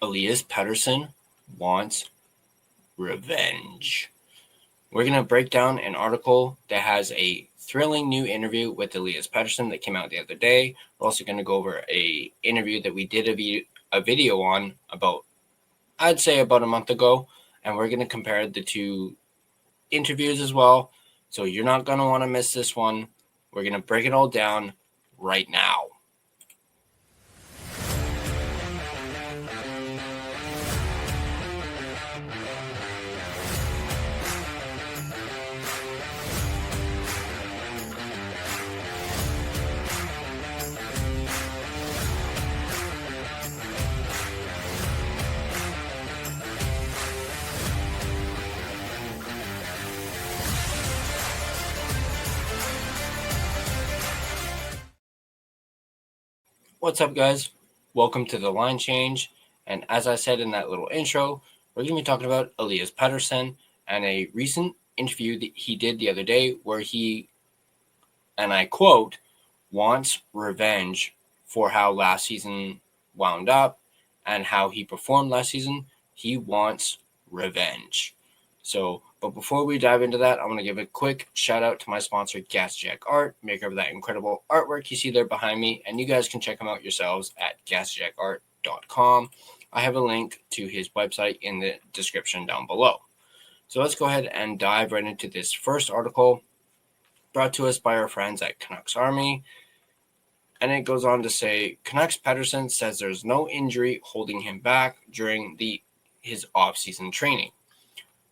Elias Pettersson wants revenge. We're going to break down an article that has a thrilling new interview with Elias Pettersson that came out the other day. We're also going to go over a interview that we did a video on about a month ago, and we're going to compare the two interviews as well. So you're not going to want to miss this one. We're going to break it all down right now. What's up, guys? Welcome to the line change. And as I said in that little intro, we're going to be talking about Elias Pettersson and a recent interview that he did the other day where he, and I quote, wants revenge for how last season wound up and how he performed last season. He wants revenge. But before we dive into that, I want to give a quick shout out to my sponsor, Gassy Jack Art, maker of that incredible artwork you see there behind me, and you guys can check him out yourselves at GassyJackArt.com. I have a link to his website in the description down below. So let's go ahead and dive right into this first article brought to us by our friends at Canucks Army. And it goes on to say, Canucks Pettersson says there's no injury holding him back during his off-season training.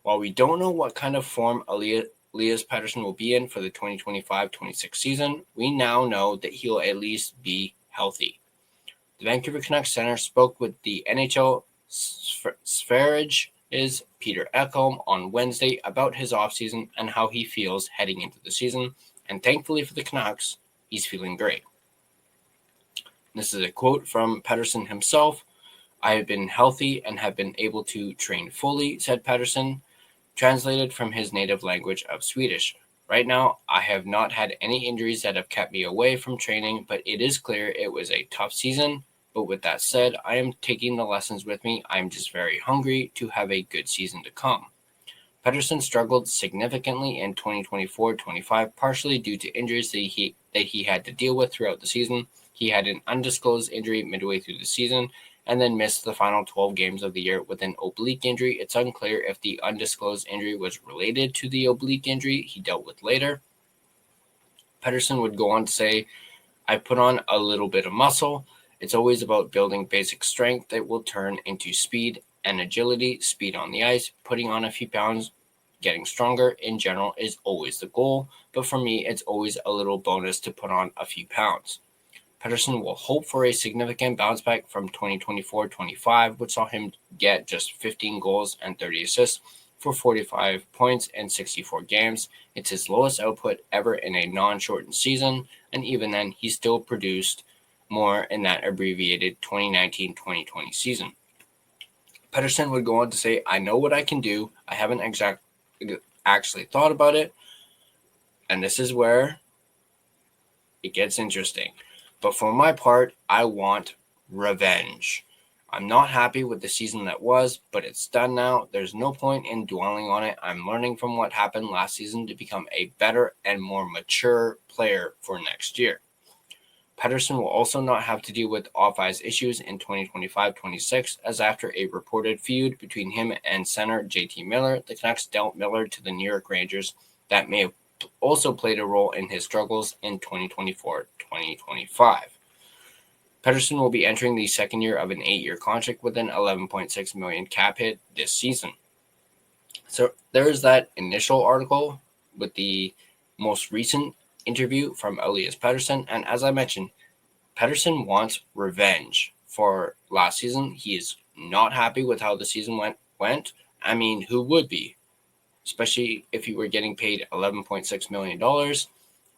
While we don't know what kind of form Elias Pettersson will be in for the 2025-26 season, we now know that he'll at least be healthy. The Vancouver Canucks center spoke with the NHL Sverage's Peter Ekholm on Wednesday about his offseason and how he feels heading into the season, and thankfully for the Canucks, he's feeling great. This is a quote from Pettersson himself. "I have been healthy and have been able to train fully," said Pettersson, translated from his native language of Swedish. "Right now, I have not had any injuries that have kept me away from training, but it is clear it was a tough season. But with that said, I am taking the lessons with me. I'm just very hungry to have a good season to come." Pettersson struggled significantly in 2024-25, partially due to injuries that he had to deal with throughout the season. He had an undisclosed injury midway through the season, and then missed the final 12 games of the year with an oblique injury. It's unclear if the undisclosed injury was related to the oblique injury he dealt with later. Pettersson would go on to say, "I put on a little bit of muscle. It's always about building basic strength that will turn into speed and agility, speed on the ice, putting on a few pounds, getting stronger in general is always the goal, but for me, it's always a little bonus to put on a few pounds." Pettersson will hope for a significant bounce back from 2024-25, which saw him get just 15 goals and 30 assists for 45 points in 64 games. It's his lowest output ever in a non-shortened season, and even then, he still produced more in that abbreviated 2019-2020 season. Pettersson would go on to say, "I know what I can do. I haven't actually thought about it." And this is where it gets interesting. "But for my part, I want revenge. I'm not happy with the season that was, but it's done now. There's no point in dwelling on it. I'm learning from what happened last season to become a better and more mature player for next year." Pettersson will also not have to deal with off-ice issues in 2025-26, as after a reported feud between him and center JT Miller, the Canucks dealt Miller to the New York Rangers. That may have also played a role in his struggles in 2024-2025. Pettersson will be entering the second year of an 8-year contract with an $11.6 million cap hit this season. So there's that initial article with the most recent interview from Elias Pettersson. And as I mentioned, Pettersson wants revenge for last season. He is not happy with how the season went. I mean, who would be? Especially if you were getting paid $11.6 million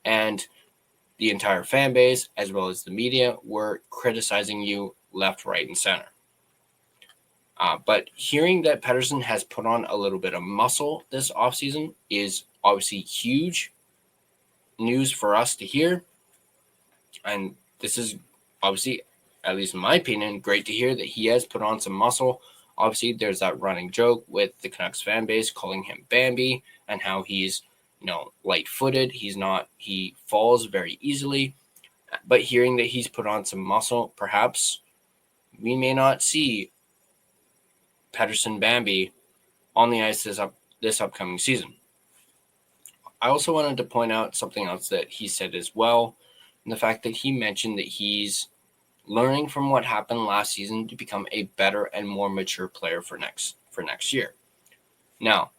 and the entire fan base, as well as the media, were criticizing you left, right, and center. But hearing that Pettersson has put on a little bit of muscle this offseason is obviously huge news for us to hear. And this is obviously at least in my opinion, great to hear that he has put on some muscle. Obviously, there's that running joke with the Canucks fan base calling him Bambi and how he's, light-footed. He falls very easily. But hearing that he's put on some muscle, perhaps we may not see Pettersson Bambi on the ice this upcoming season. I also wanted to point out something else that he said as well, and the fact that he mentioned that he's learning from what happened last season to become a better and more mature player for next year. Now,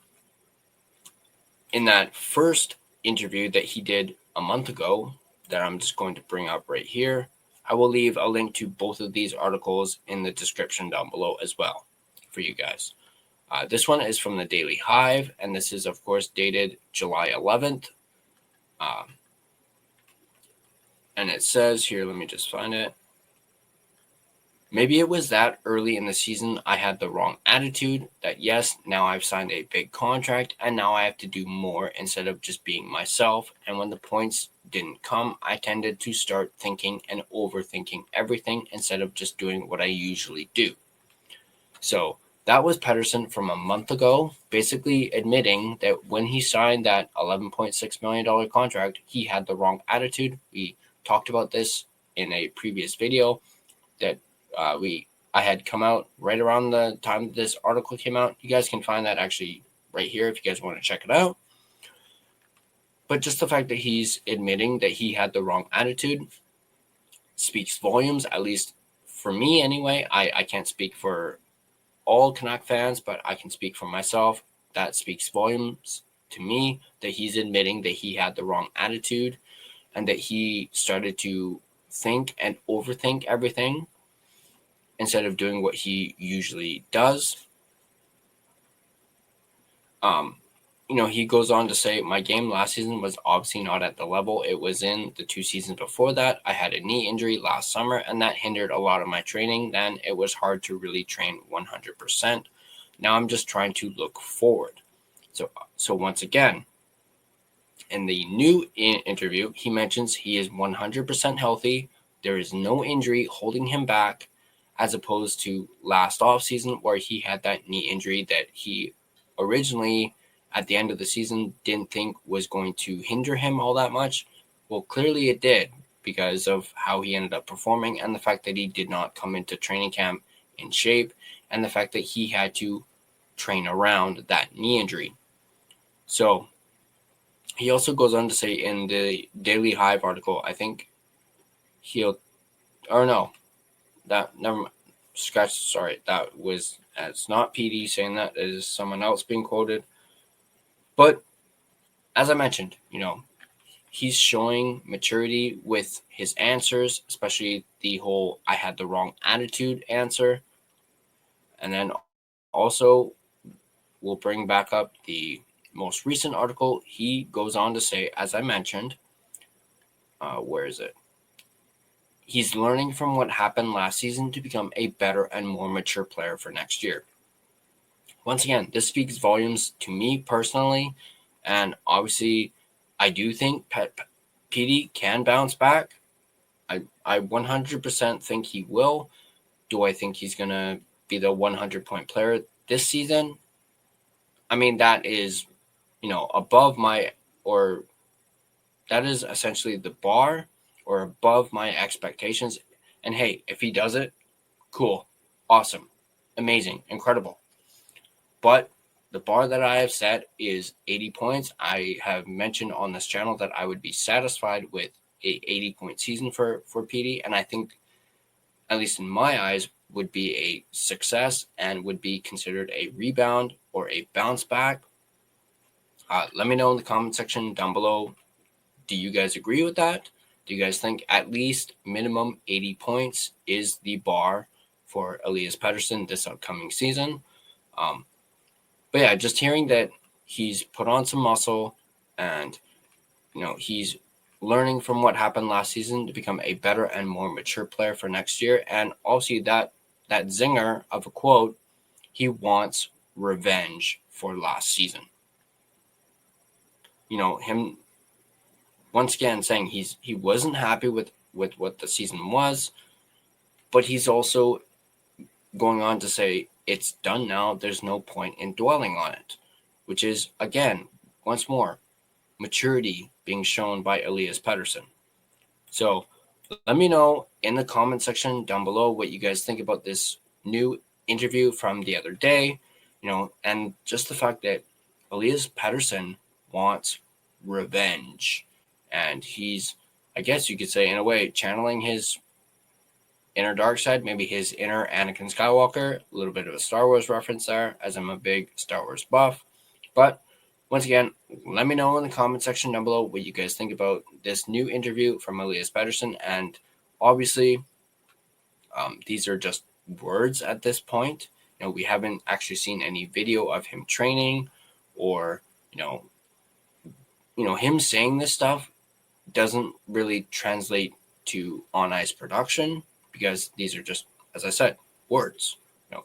in that first interview that he did a month ago, that I'm just going to bring up right here, I will leave a link to both of these articles in the description down below as well for you guys. This one is from the Daily Hive, and this is, of course, dated July 11th. And it says here, let me just find it. Maybe it was that early in the season I had the wrong attitude that, yes, now I've signed a big contract and now I have to do more instead of just being myself. And when the points didn't come, I tended to start thinking and overthinking everything instead of just doing what I usually do. So that was Pettersson from a month ago, basically admitting that when he signed that $11.6 million contract, he had the wrong attitude. We talked about this in a previous video that I had come out right around the time this article came out. You guys can find that actually right here if you guys want to check it out. But just the fact that he's admitting that he had the wrong attitude speaks volumes, at least for me anyway. I can't speak for all Canuck fans, but I can speak for myself. That speaks volumes to me that he's admitting that he had the wrong attitude and that he started to think and overthink everything instead of doing what he usually does. He goes on to say, my game last season was obviously not at the level it was in the 2 seasons before that. I had a knee injury last summer, and that hindered a lot of my training. Then it was hard to really train 100%. Now I'm just trying to look forward. So once again, in the new interview, he mentions he is 100% healthy. There is no injury holding him back, as opposed to last offseason where he had that knee injury that he originally at the end of the season didn't think was going to hinder him all that much. Well, clearly it did because of how he ended up performing and the fact that he did not come into training camp in shape and the fact that he had to train around that knee injury. So he also goes on to say in the Daily Hive article, I think it's not Petey saying that. It is someone else being quoted. But as I mentioned, he's showing maturity with his answers, especially the whole I had the wrong attitude answer. And then also we'll bring back up the most recent article. He goes on to say, as I mentioned, where is it? He's learning from what happened last season to become a better and more mature player for next year. Once again, this speaks volumes to me personally, and obviously I do think Petey can bounce back. I 100% think he will. Do I think he's going to be the 100-point player this season? I mean, that is, above that is essentially the bar or above my expectations. And hey, if he does it, cool, awesome, amazing, incredible. But the bar that I have set is 80 points. I have mentioned on this channel that I would be satisfied with a 80-point season for Petey, and I think, at least in my eyes, would be a success and would be considered a rebound or a bounce back. Let me know in the comment section down below. Do you guys agree with that? Do you guys think at least minimum 80 points is the bar for Elias Pettersson this upcoming season? But yeah, just hearing that he's put on some muscle and, he's learning from what happened last season to become a better and more mature player for next year. And also that zinger of a quote, he wants revenge for last season. Him once again saying he wasn't happy with what the season was, But he's also going on to say it's done now. There's no point in dwelling on it, which is, again, once more, maturity being shown by Elias Pettersson. So let me know in the comment section down below what you guys think about this new interview from the other day, and just the fact that Elias Pettersson wants revenge. And he's, I guess you could say, in a way, channeling his inner dark side, maybe his inner Anakin Skywalker. A little bit of a Star Wars reference there, as I'm a big Star Wars buff. But once again, let me know in the comment section down below what you guys think about this new interview from Elias Pettersson. And obviously, these are just words at this point. We haven't actually seen any video of him training, or him saying this stuff doesn't really translate to on ice production, because these are just, as I said, words.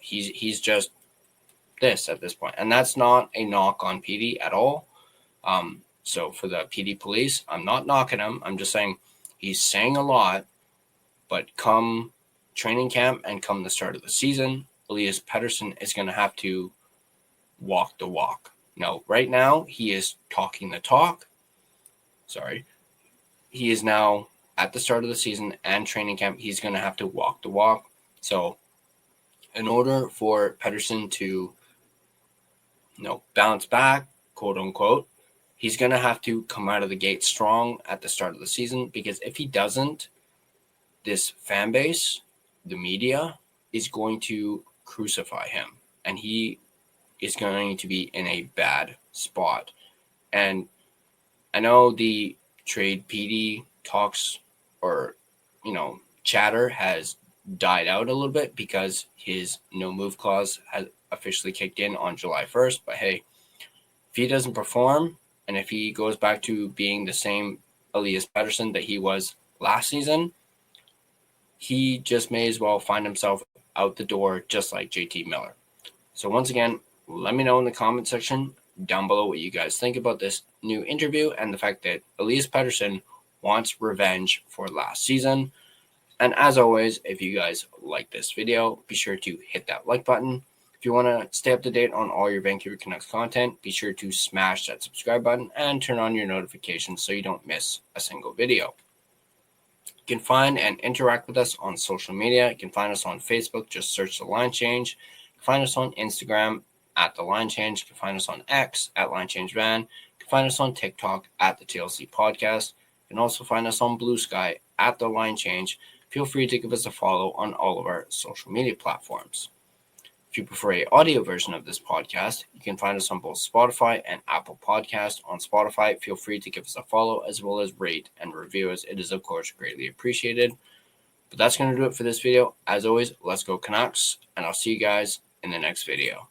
He's just this at this point, and that's not a knock on Petey at all. So for the Petey police, I'm not knocking him. I'm just saying he's saying a lot, but come training camp and come the start of the season, Elias Pettersson is going to have to walk the walk. Right now he is talking the talk. He is now at the start of the season and training camp. He's going to have to walk the walk. So in order for Pettersson to bounce back, quote unquote, he's going to have to come out of the gate strong at the start of the season, because if he doesn't, this fan base, the media, is going to crucify him, and he is going to be in a bad spot. And I know the trade Petey talks, or chatter, has died out a little bit because his no move clause has officially kicked in on July 1st. But hey, if he doesn't perform, and if he goes back to being the same Elias Pettersson that he was last season, he just may as well find himself out the door, just like JT Miller. So once again, let me know in the comment section down below what you guys think about this new interview and the fact that Elias Pettersson wants revenge for last season. And as always, if you guys like this video, be sure to hit that like button. If you want to stay up to date on all your Vancouver Canucks content, be sure to smash that subscribe button and turn on your notifications so you don't miss a single video. You can find and interact with us on social media. You can find us on Facebook, just search The Line Change. You can find us on Instagram at The Line Change. You can find us on X at Line Change Van. You can find us on TikTok at The TLC Podcast. You can also find us on Blue Sky at The Line Change. Feel free to give us a follow on all of our social media platforms. If you prefer an audio version of this podcast, you can find us on both Spotify and Apple Podcasts. On Spotify, feel free to give us a follow, as well as rate and review us. It is, of course, greatly appreciated. But that's going to do it for this video. As always, let's go Canucks, and I'll see you guys in the next video.